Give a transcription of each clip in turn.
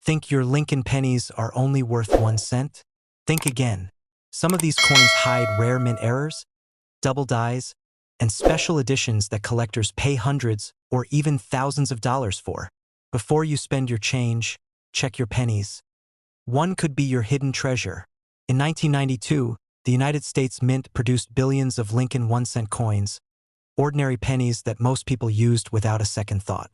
Think your Lincoln pennies are only worth 1 cent? Think again. Some of these coins hide rare mint errors, double dies, and special editions that collectors pay hundreds or even thousands of dollars for. Before you spend your change, check your pennies. One could be your hidden treasure. In 1992, the United States Mint produced billions of Lincoln 1-cent coins, ordinary pennies that most people used without a second thought.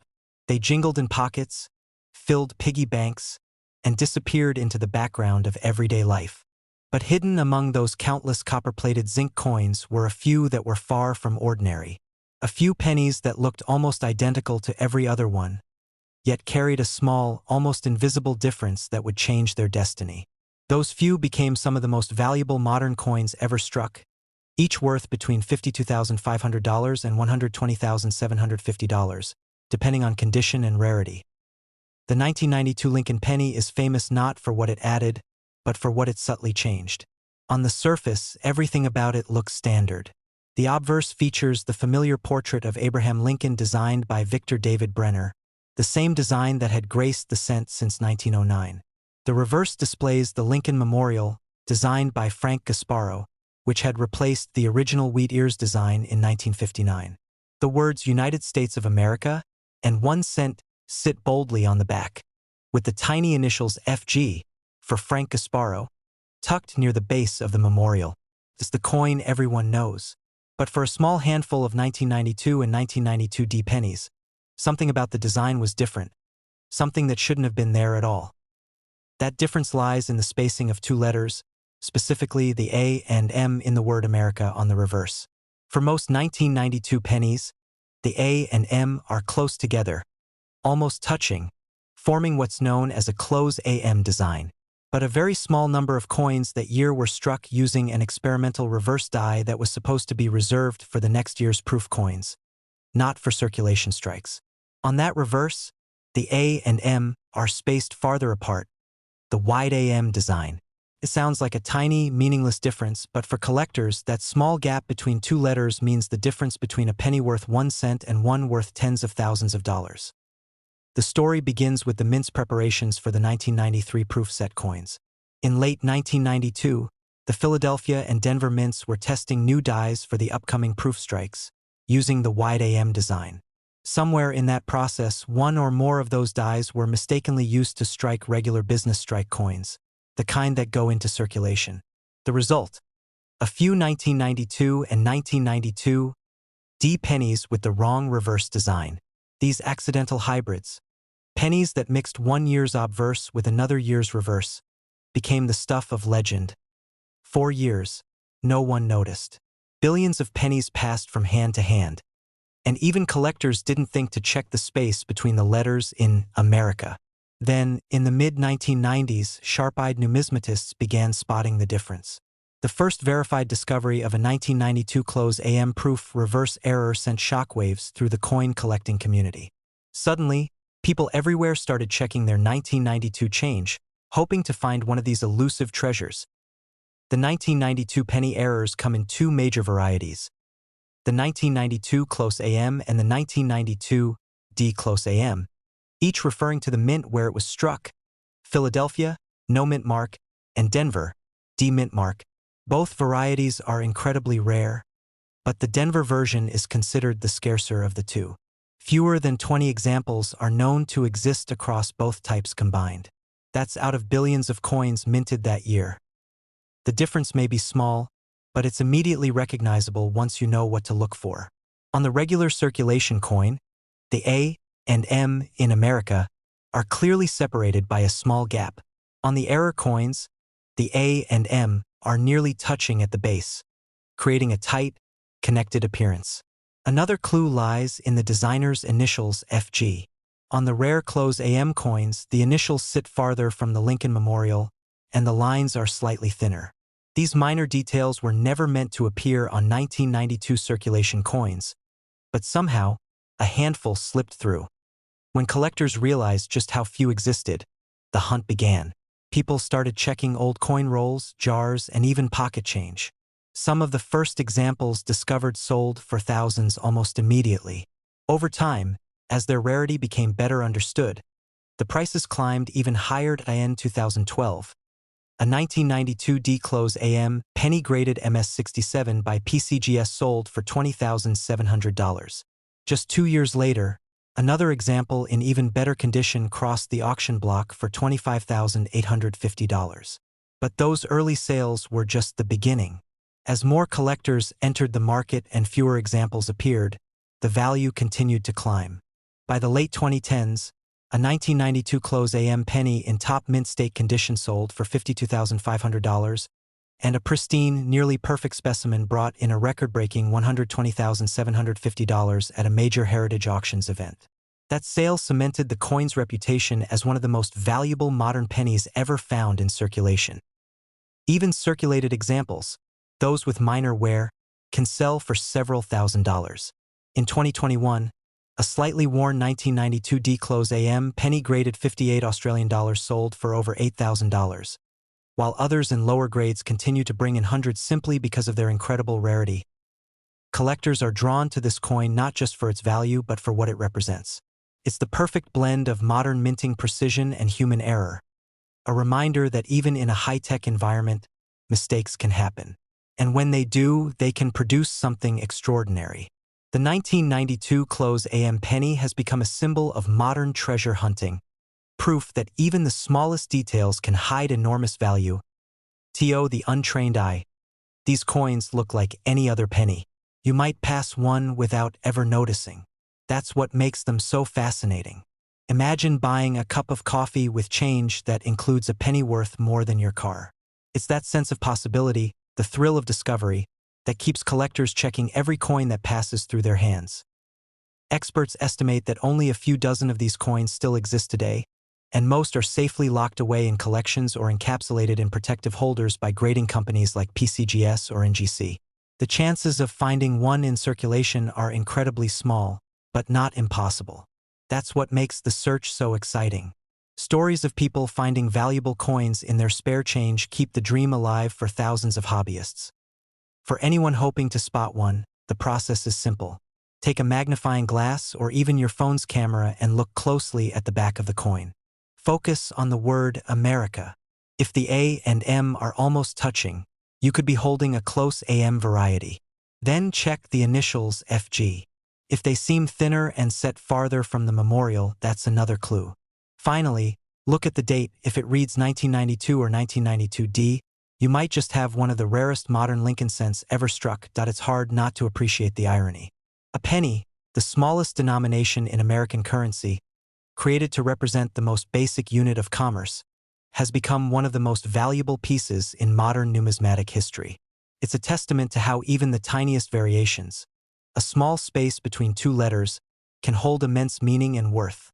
They jingled in pockets, filled piggy banks, and disappeared into the background of everyday life. But hidden among those countless copper-plated zinc coins were a few that were far from ordinary. A few pennies that looked almost identical to every other one, yet carried a small, almost invisible difference that would change their destiny. Those few became some of the most valuable modern coins ever struck, each worth between $52,500 and $120,750, depending on condition and rarity. The 1992 Lincoln penny is famous not for what it added, but for what it subtly changed. On the surface, everything about it looks standard. The obverse features the familiar portrait of Abraham Lincoln designed by Victor David Brenner, the same design that had graced the cent since 1909. The reverse displays the Lincoln Memorial, designed by Frank Gasparo, which had replaced the original wheat ears design in 1959. The words United States of America and 1 cent sit boldly on the back, with the tiny initials FG for Frank Gasparo tucked near the base of the memorial. It's the coin everyone knows. But for a small handful of 1992 and 1992 D pennies, something about the design was different, something that shouldn't have been there at all. That difference lies in the spacing of two letters, specifically the A and M in the word America on the reverse. For most 1992 pennies, the A and M are close together, almost touching, forming what's known as a close AM design. But a very small number of coins that year were struck using an experimental reverse die that was supposed to be reserved for the next year's proof coins, not for circulation strikes. On that reverse, the A and M are spaced farther apart, the wide AM design. It sounds like a tiny, meaningless difference, but for collectors, that small gap between two letters means the difference between a penny worth 1 cent and one worth tens of thousands of dollars. The story begins with the mint's preparations for the 1993 proof set coins. In late 1992, the Philadelphia and Denver mints were testing new dies for the upcoming proof strikes, using the wide AM design. Somewhere in that process, one or more of those dies were mistakenly used to strike regular business strike coins, the kind that go into circulation. The result? A few 1992 and 1992 D pennies with the wrong reverse design. These accidental hybrids, pennies that mixed one year's obverse with another year's reverse, became the stuff of legend. 4 years, no one noticed. Billions of pennies passed from hand to hand, and even collectors didn't think to check the space between the letters in America. Then, in the mid-1990s, sharp-eyed numismatists began spotting the difference. The first verified discovery of a 1992 close AM proof reverse error sent shockwaves through the coin collecting community. Suddenly, people everywhere started checking their 1992 change, hoping to find one of these elusive treasures. The 1992 penny errors come in two major varieties: the 1992 close AM and the 1992 D close AM, each referring to the mint where it was struck: Philadelphia, no mint mark, and Denver, D mint mark. Both varieties are incredibly rare, but the Denver version is considered the scarcer of the two. Fewer than 20 examples are known to exist across both types combined. That's out of billions of coins minted that year. The difference may be small, but it's immediately recognizable once you know what to look for. On the regular circulation coin, the A and M in America are clearly separated by a small gap. On the error coins, the A and M are nearly touching at the base, creating a tight, connected appearance. Another clue lies in the designer's initials FG. On the rare close AM coins, the initials sit farther from the Lincoln Memorial, and the lines are slightly thinner. These minor details were never meant to appear on 1992 circulation coins, but somehow, a handful slipped through. When collectors realized just how few existed, the hunt began. People started checking old coin rolls, jars, and even pocket change. Some of the first examples discovered sold for thousands almost immediately. Over time, as their rarity became better understood, The prices climbed even higher in 2012. A 1992 D-Close AM penny-graded MS-67 by PCGS sold for $20,700. Just 2 years later, another example in even better condition crossed the auction block for $25,850. But those early sales were just the beginning. As more collectors entered the market and fewer examples appeared, the value continued to climb. By the late 2010s, a 1992 Close AM penny in top mint state condition sold for $52,500, and a pristine, nearly perfect specimen brought in a record-breaking $120,750 at a major heritage auctions event. That sale cemented the coin's reputation as one of the most valuable modern pennies ever found in circulation. Even circulated examples, those with minor wear, can sell for several $1,000s. In 2021, a slightly worn 1992 D-Close AM penny-graded $58 sold for over $8,000, while others in lower grades continue to bring in hundreds simply because of their incredible rarity. Collectors are drawn to this coin not just for its value but for what it represents. It's the perfect blend of modern minting precision and human error, a reminder that even in a high-tech environment, mistakes can happen. And when they do, they can produce something extraordinary. The 1992 Close AM penny has become a symbol of modern treasure hunting, proof that even the smallest details can hide enormous value. To the untrained eye, these coins look like any other penny. You might pass one without ever noticing. That's what makes them so fascinating. Imagine buying a cup of coffee with change that includes a penny worth more than your car. It's that sense of possibility, the thrill of discovery, that keeps collectors checking every coin that passes through their hands. Experts estimate that only a few dozen of these coins still exist today, and most are safely locked away in collections or encapsulated in protective holders by grading companies like PCGS or NGC. The chances of finding one in circulation are incredibly small, but not impossible. That's what makes the search so exciting. Stories of people finding valuable coins in their spare change keep the dream alive for thousands of hobbyists. For anyone hoping to spot one, the process is simple. Take a magnifying glass or even your phone's camera and look closely at the back of the coin. Focus on the word America. If the A and M are almost touching, you could be holding a close AM variety. Then check the initials FG. If they seem thinner and set farther from the memorial, that's another clue. Finally, look at the date. If it reads 1992 or 1992D, you might just have one of the rarest modern Lincoln cents ever struck. It's hard not to appreciate the irony. A penny, the smallest denomination in American currency, created to represent the most basic unit of commerce, has become one of the most valuable pieces in modern numismatic history. It's a testament to how even the tiniest variations, a small space between two letters, can hold immense meaning and worth.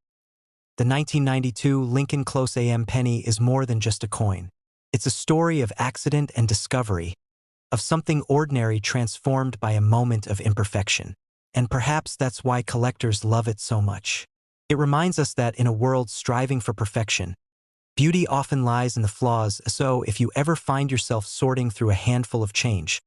The 1992 Lincoln Close AM penny is more than just a coin. It's a story of accident and discovery, of something ordinary transformed by a moment of imperfection. And perhaps that's why collectors love it so much. It reminds us that in a world striving for perfection, beauty often lies in the flaws. So if you ever find yourself sorting through a handful of change,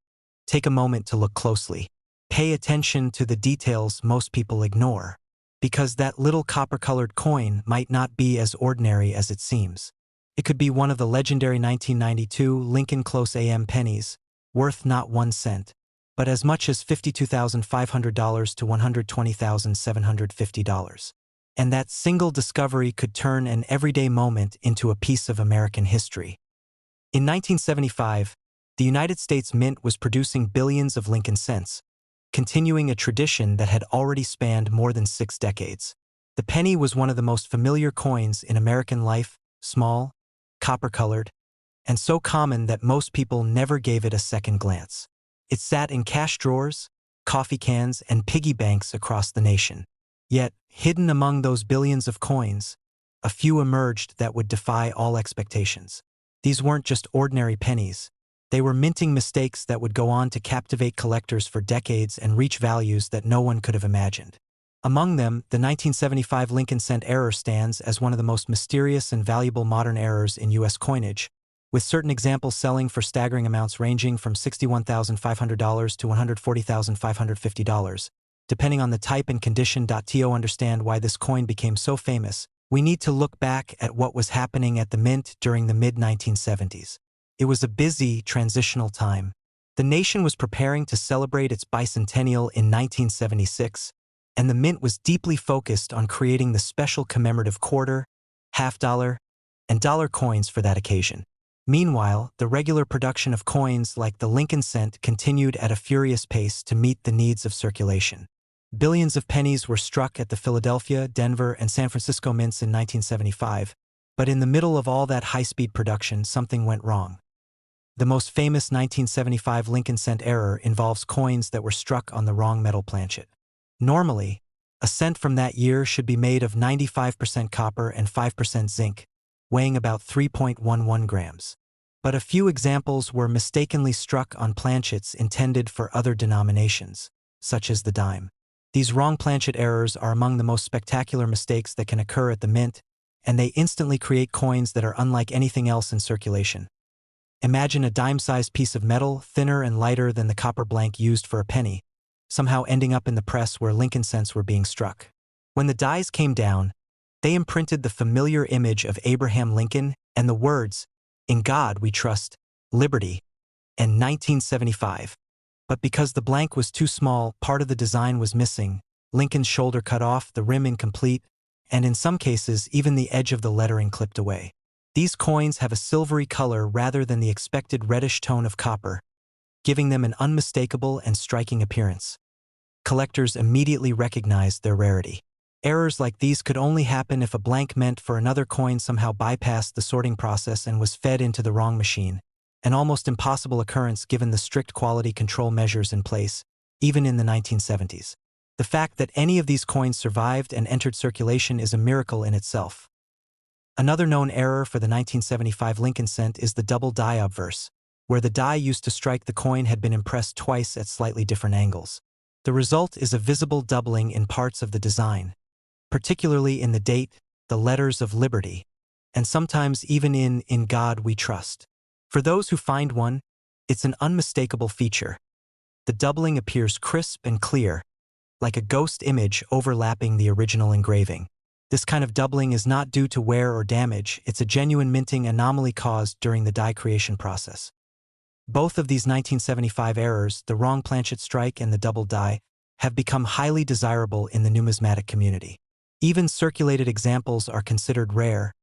take a moment to look closely. Pay attention to the details most people ignore, because that little copper-colored coin might not be as ordinary as it seems. It could be one of the legendary 1992 Lincoln Close AM pennies, worth not 1 cent, but as much as $52,500 to $120,750. And that single discovery could turn an everyday moment into a piece of American history. In 1975, the United States Mint was producing billions of Lincoln cents, continuing a tradition that had already spanned more than 6 decades. The penny was one of the most familiar coins in American life, small, copper-colored, and so common that most people never gave it a second glance. It sat in cash drawers, coffee cans, and piggy banks across the nation. Yet, hidden among those billions of coins, a few emerged that would defy all expectations. These weren't just ordinary pennies. They were minting mistakes that would go on to captivate collectors for decades and reach values that no one could have imagined. Among them, the 1975 Lincoln cent error stands as one of the most mysterious and valuable modern errors in U.S. coinage, with certain examples selling for staggering amounts ranging from $61,500 to $140,550, depending on the type and condition. To understand why this coin became so famous, we need to look back at what was happening at the Mint during the mid-1970s. It was a busy, transitional time. The nation was preparing to celebrate its bicentennial in 1976, and the Mint was deeply focused on creating the special commemorative quarter, half-dollar, and dollar coins for that occasion. Meanwhile, the regular production of coins like the Lincoln cent continued at a furious pace to meet the needs of circulation. Billions of pennies were struck at the Philadelphia, Denver, and San Francisco mints in 1975, but in the middle of all that high-speed production, something went wrong. The most famous 1975 Lincoln cent error involves coins that were struck on the wrong metal planchet. Normally, a cent from that year should be made of 95% copper and 5% zinc, weighing about 3.11 grams. But a few examples were mistakenly struck on planchets intended for other denominations, such as the dime. These wrong planchet errors are among the most spectacular mistakes that can occur at the Mint, and they instantly create coins that are unlike anything else in circulation. Imagine a dime-sized piece of metal, thinner and lighter than the copper blank used for a penny, somehow ending up in the press where Lincoln cents were being struck. When the dies came down, they imprinted the familiar image of Abraham Lincoln and the words, "In God we trust, liberty," and 1975. But because the blank was too small, part of the design was missing, Lincoln's shoulder cut off, the rim incomplete, and in some cases even the edge of the lettering clipped away. These coins have a silvery color rather than the expected reddish tone of copper, giving them an unmistakable and striking appearance. Collectors immediately recognized their rarity. Errors like these could only happen if a blank meant for another coin somehow bypassed the sorting process and was fed into the wrong machine, an almost impossible occurrence given the strict quality control measures in place, even in the 1970s. The fact that any of these coins survived and entered circulation is a miracle in itself. Another known error for the 1975 Lincoln cent is the double die obverse, where the die used to strike the coin had been impressed twice at slightly different angles. The result is a visible doubling in parts of the design, particularly in the date, the letters of liberty, and sometimes even in God we trust. For those who find one, it's an unmistakable feature. The doubling appears crisp and clear, like a ghost image overlapping the original engraving. This kind of doubling is not due to wear or damage, it's a genuine minting anomaly caused during the die creation process. Both of these 1975 errors, the wrong planchet strike and the double die, have become highly desirable in the numismatic community. Even circulated examples are considered rare,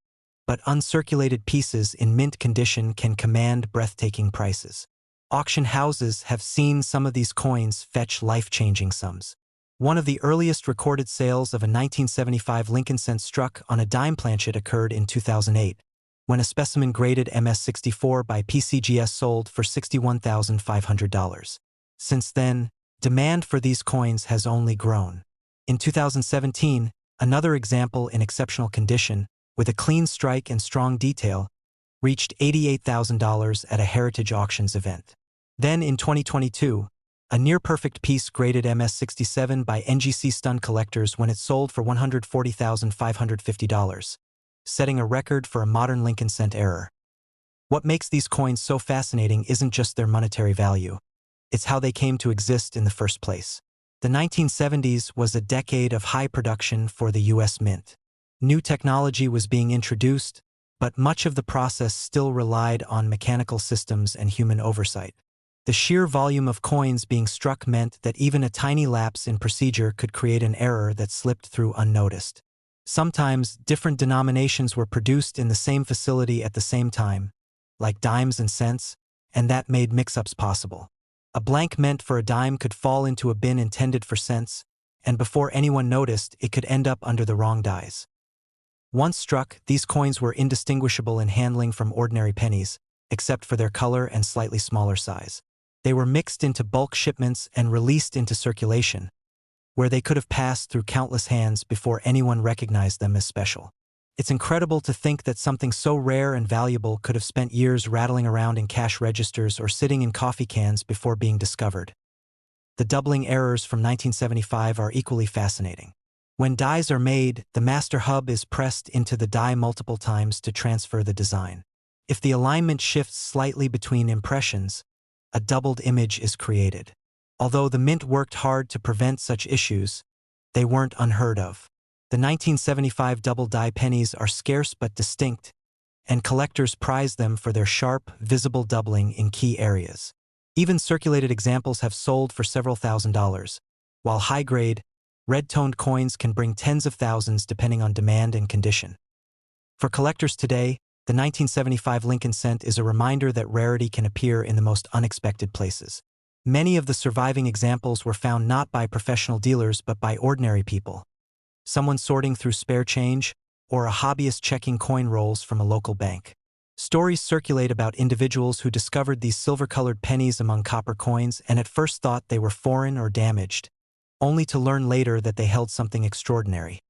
but uncirculated pieces in mint condition can command breathtaking prices. Auction houses have seen some of these coins fetch life-changing sums. One of the earliest recorded sales of a 1975 Lincoln cent struck on a dime planchet occurred in 2008, when a specimen graded MS-64 by PCGS sold for $61,500. Since then, demand for these coins has only grown. In 2017, another example in exceptional condition, with a clean strike and strong detail, reached $88,000 at a Heritage Auctions event. Then in 2022, a near-perfect piece graded MS-67 by NGC stunned collectors when it sold for $140,550, setting a record for a modern Lincoln cent error. What makes these coins so fascinating isn't just their monetary value, it's how they came to exist in the first place. The 1970s was a decade of high production for the U.S. Mint. New technology was being introduced, but much of the process still relied on mechanical systems and human oversight. The sheer volume of coins being struck meant that even a tiny lapse in procedure could create an error that slipped through unnoticed. Sometimes, different denominations were produced in the same facility at the same time, like dimes and cents, and that made mix-ups possible. A blank meant for a dime could fall into a bin intended for cents, and before anyone noticed, it could end up under the wrong dies. Once struck, these coins were indistinguishable in handling from ordinary pennies, except for their color and slightly smaller size. They were mixed into bulk shipments and released into circulation, where they could have passed through countless hands before anyone recognized them as special. It's incredible to think that something so rare and valuable could have spent years rattling around in cash registers or sitting in coffee cans before being discovered. The doubling errors from 1975 are equally fascinating. When dies are made, the master hub is pressed into the die multiple times to transfer the design. If the alignment shifts slightly between impressions, a doubled image is created. Although the Mint worked hard to prevent such issues, they weren't unheard of. The 1975 double-die pennies are scarce but distinct, and collectors prize them for their sharp, visible doubling in key areas. Even circulated examples have sold for several $1,000s, while high-grade, red-toned coins can bring tens of thousands depending on demand and condition. For collectors today, the 1975 Lincoln cent is a reminder that rarity can appear in the most unexpected places. Many of the surviving examples were found not by professional dealers but by ordinary people. Someone sorting through spare change, or a hobbyist checking coin rolls from a local bank. Stories circulate about individuals who discovered these silver-colored pennies among copper coins and at first thought they were foreign or damaged, only to learn later that they held something extraordinary.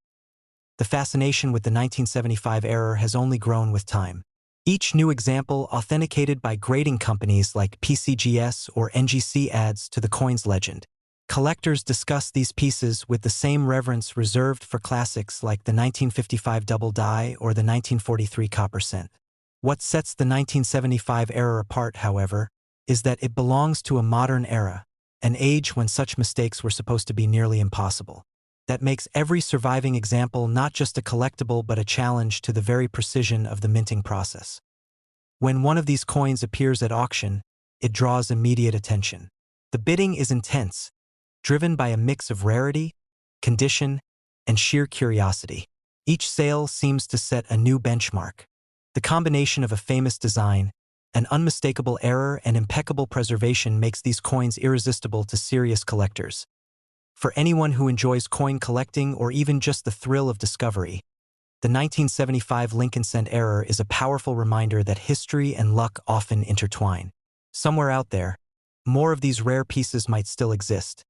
The fascination with the 1975 error has only grown with time. Each new example authenticated by grading companies like PCGS or NGC adds to the coin's legend. Collectors discuss these pieces with the same reverence reserved for classics like the 1955 double die or the 1943 copper cent. What sets the 1975 error apart, however, is that it belongs to a modern era, an age when such mistakes were supposed to be nearly impossible. That makes every surviving example not just a collectible but a challenge to the very precision of the minting process. When one of these coins appears at auction, it draws immediate attention. The bidding is intense, driven by a mix of rarity, condition, and sheer curiosity. Each sale seems to set a new benchmark. The combination of a famous design, an unmistakable error, and impeccable preservation makes these coins irresistible to serious collectors. For anyone who enjoys coin collecting or even just the thrill of discovery, the 1975 Lincoln cent error is a powerful reminder that history and luck often intertwine. Somewhere out there, more of these rare pieces might still exist.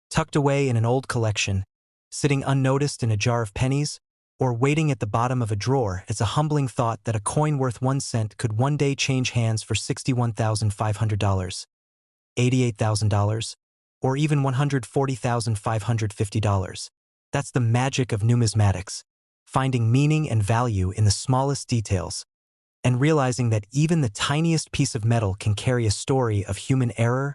Tucked away in an old collection, sitting unnoticed in a jar of pennies, or waiting at the bottom of a drawer, it's a humbling thought that a coin worth 1 cent could one day change hands for $61,500, $88,000, or even $140,550. That's the magic of numismatics, finding meaning and value in the smallest details, and realizing that even the tiniest piece of metal can carry a story of human error,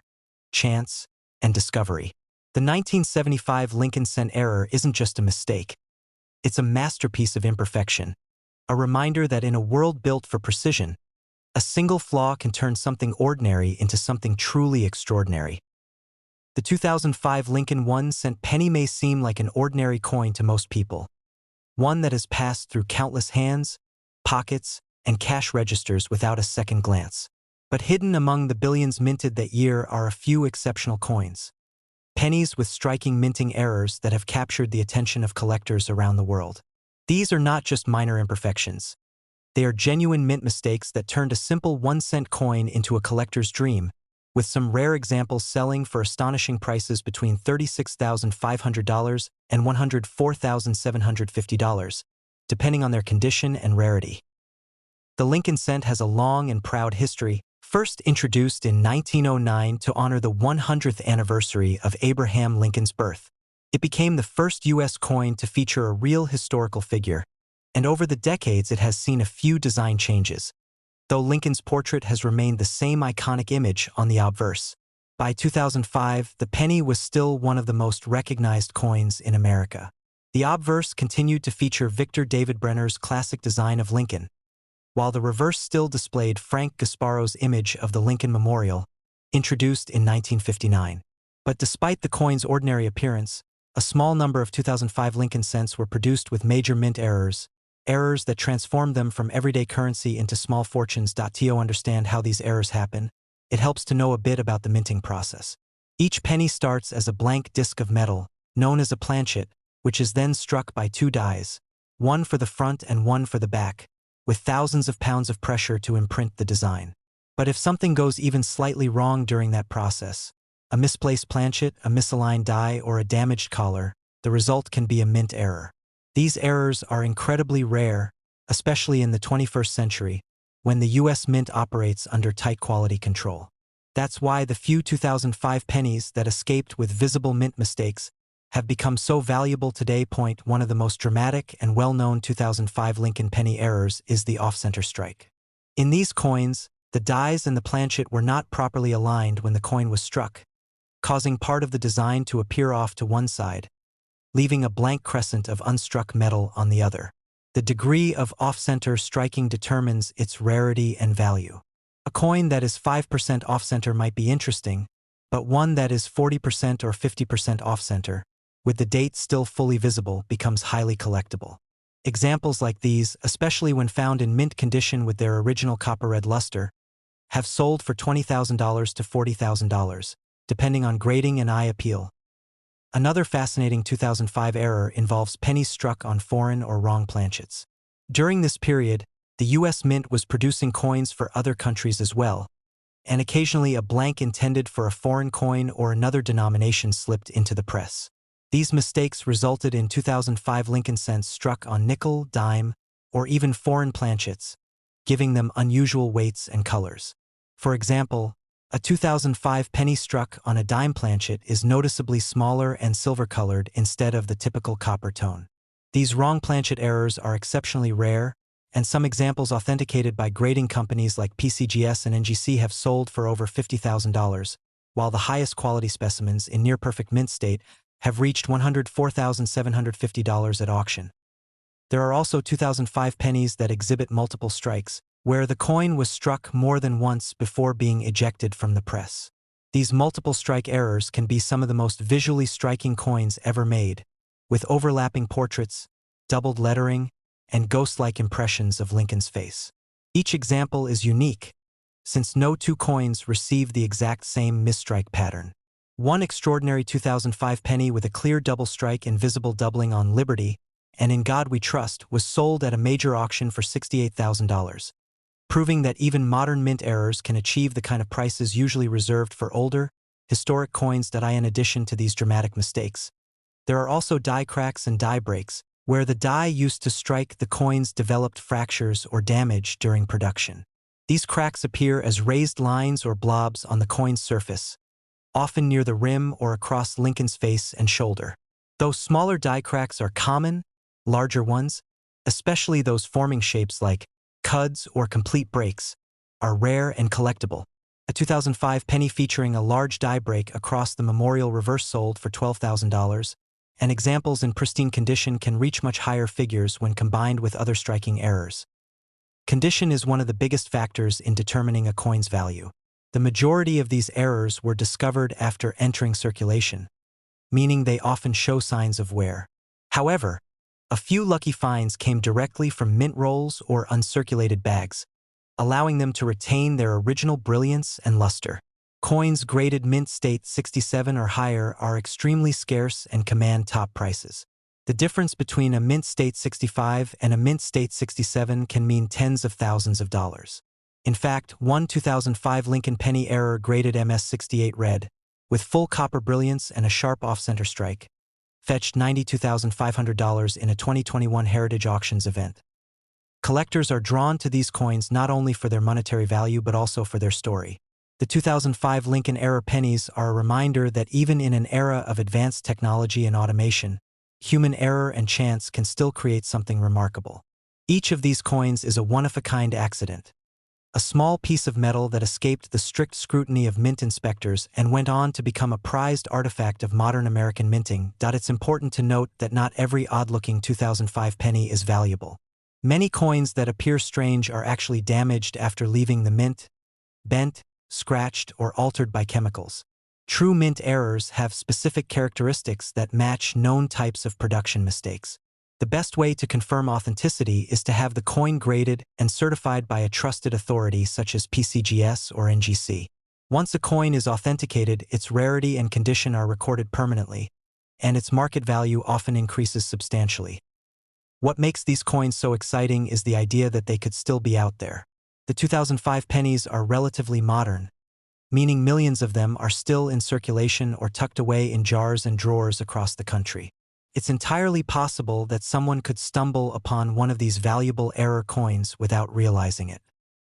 chance, and discovery. The 1975 Lincoln cent error isn't just a mistake. It's a masterpiece of imperfection, a reminder that in a world built for precision, a single flaw can turn something ordinary into something truly extraordinary. The 2005 Lincoln 1 cent penny may seem like an ordinary coin to most people, one that has passed through countless hands, pockets, and cash registers without a second glance. But hidden among the billions minted that year are a few exceptional coins. Pennies with striking minting errors that have captured the attention of collectors around the world. These are not just minor imperfections. They are genuine mint mistakes that turned a simple 1 cent coin into a collector's dream, with some rare examples selling for astonishing prices between $36,500 and $104,750, depending on their condition and rarity. The Lincoln cent has a long and proud history, first introduced in 1909 to honor the 100th anniversary of Abraham Lincoln's birth. It became the first U.S. coin to feature a real historical figure, and over the decades it has seen a few design changes, though Lincoln's portrait has remained the same iconic image on the obverse. By 2005, the penny was still one of the most recognized coins in America. The obverse continued to feature Victor David Brenner's classic design of Lincoln, while the reverse still displayed Frank Gasparo's image of the Lincoln Memorial, introduced in 1959. But despite the coin's ordinary appearance, a small number of 2005 Lincoln cents were produced with major mint errors that transformed them from everyday currency into small fortunes. To understand how these errors happen, it helps to know a bit about the minting process. Each penny starts as a blank disc of metal, known as a planchet, which is then struck by 2 dies, one for the front and one for the back, with thousands of pounds of pressure to imprint the design. But if something goes even slightly wrong during that process, a misplaced planchet, a misaligned die, or a damaged collar, the result can be a mint error. These errors are incredibly rare, especially in the 21st century, when the U.S. Mint operates under tight quality control. That's why the few 2005 pennies that escaped with visible mint mistakes have become so valuable today. One of the most dramatic and well-known 2005 Lincoln penny errors is the off-center strike. In these coins, the dies and the planchet were not properly aligned when the coin was struck, causing part of the design to appear off to one side, leaving a blank crescent of unstruck metal on the other. The degree of off-center striking determines its rarity and value. A coin that is 5% off-center might be interesting, but one that is 40% or 50% off-center, with the date still fully visible, becomes highly collectible. Examples like these, especially when found in mint condition with their original copper-red luster, have sold for $20,000 to $40,000, depending on grading and eye appeal. Another fascinating 2005 error involves pennies struck on foreign or wrong planchets. During this period, the U.S. Mint was producing coins for other countries as well, and occasionally a blank intended for a foreign coin or another denomination slipped into the press. These mistakes resulted in 2005 Lincoln cents struck on nickel, dime, or even foreign planchets, giving them unusual weights and colors. For example, a 2005 penny struck on a dime planchet is noticeably smaller and silver-colored instead of the typical copper tone. These wrong planchet errors are exceptionally rare, and some examples authenticated by grading companies like PCGS and NGC have sold for over $50,000, while the highest quality specimens in near-perfect mint state have reached $104,750 at auction. There are also 2005 pennies that exhibit multiple strikes, where the coin was struck more than once before being ejected from the press. These multiple strike errors can be some of the most visually striking coins ever made, with overlapping portraits, doubled lettering, and ghost-like impressions of Lincoln's face. Each example is unique, since no two coins receive the exact same misstrike pattern. One extraordinary 2005 penny with a clear double strike and visible doubling on Liberty and In God We Trust was sold at a major auction for $68,000. Proving that even modern mint errors can achieve the kind of prices usually reserved for older, historic coins. In addition to these dramatic mistakes, there are also die cracks and die breaks, where the die used to strike the coins developed fractures or damage during production. These cracks appear as raised lines or blobs on the coin's surface, often near the rim or across Lincoln's face and shoulder. Though smaller die cracks are common, larger ones, especially those forming shapes like cuds or complete breaks, are rare and collectible. A 2005 penny featuring a large die break across the memorial reverse sold for $12,000, and examples in pristine condition can reach much higher figures when combined with other striking errors. Condition is one of the biggest factors in determining a coin's value. The majority of these errors were discovered after entering circulation, meaning they often show signs of wear. However, a few lucky finds came directly from mint rolls or uncirculated bags, allowing them to retain their original brilliance and luster. Coins graded mint state 67 or higher are extremely scarce and command top prices. The difference between a mint state 65 and a mint state 67 can mean tens of thousands of dollars. In fact, one 2005 Lincoln penny error graded MS68 red, with full copper brilliance and a sharp off-center strike, fetched $92,500 in a 2021 Heritage Auctions event. Collectors are drawn to these coins not only for their monetary value but also for their story. The 2005 Lincoln era pennies are a reminder that even in an era of advanced technology and automation, human error and chance can still create something remarkable. Each of these coins is a one-of-a-kind accident, a small piece of metal that escaped the strict scrutiny of mint inspectors and went on to become a prized artifact of modern American minting. It's important to note that not every odd-looking 2005 penny is valuable. Many coins that appear strange are actually damaged after leaving the mint, bent, scratched, or altered by chemicals. True mint errors have specific characteristics that match known types of production mistakes. The best way to confirm authenticity is to have the coin graded and certified by a trusted authority such as PCGS or NGC. Once a coin is authenticated, its rarity and condition are recorded permanently, and its market value often increases substantially. What makes these coins so exciting is the idea that they could still be out there. The 2005 pennies are relatively modern, meaning millions of them are still in circulation or tucked away in jars and drawers across the country. It's entirely possible that someone could stumble upon one of these valuable error coins without realizing it.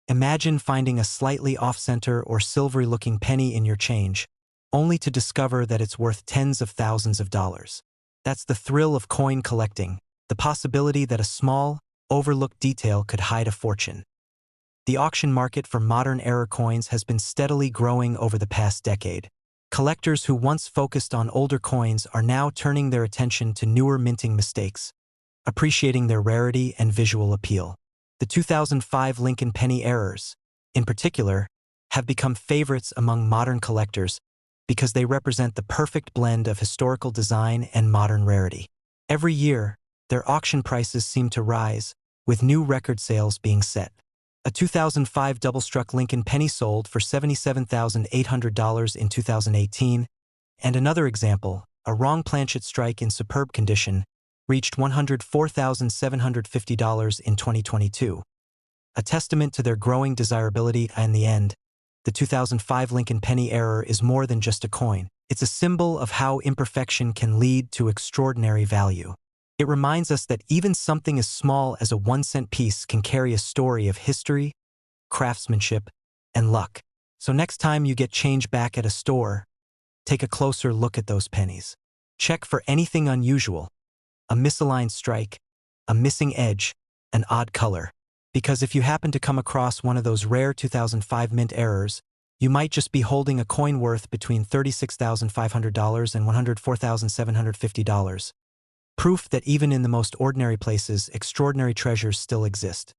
Imagine finding a slightly off-center or silvery-looking penny in your change, only to discover that it's worth tens of thousands of dollars. That's the thrill of coin collecting, the possibility that a small, overlooked detail could hide a fortune. The auction market for modern error coins has been steadily growing over the past decade. Collectors who once focused on older coins are now turning their attention to newer minting mistakes, appreciating their rarity and visual appeal. The 2005 Lincoln penny errors, in particular, have become favorites among modern collectors because they represent the perfect blend of historical design and modern rarity. Every year, their auction prices seem to rise, with new record sales being set. A 2005 double-struck Lincoln penny sold for $77,800 in 2018, and another example, a wrong planchet strike in superb condition, reached $104,750 in 2022. A testament to their growing desirability. In the end, the 2005 Lincoln penny error is more than just a coin. It's a symbol of how imperfection can lead to extraordinary value. It reminds us that even something as small as a 1-cent piece can carry a story of history, craftsmanship, and luck. So next time you get change back at a store, take a closer look at those pennies. Check for anything unusual, a misaligned strike, a missing edge, an odd color. Because if you happen to come across one of those rare 2005 mint errors, you might just be holding a coin worth between $36,500 and $104,750. Proof that even in the most ordinary places, extraordinary treasures still exist.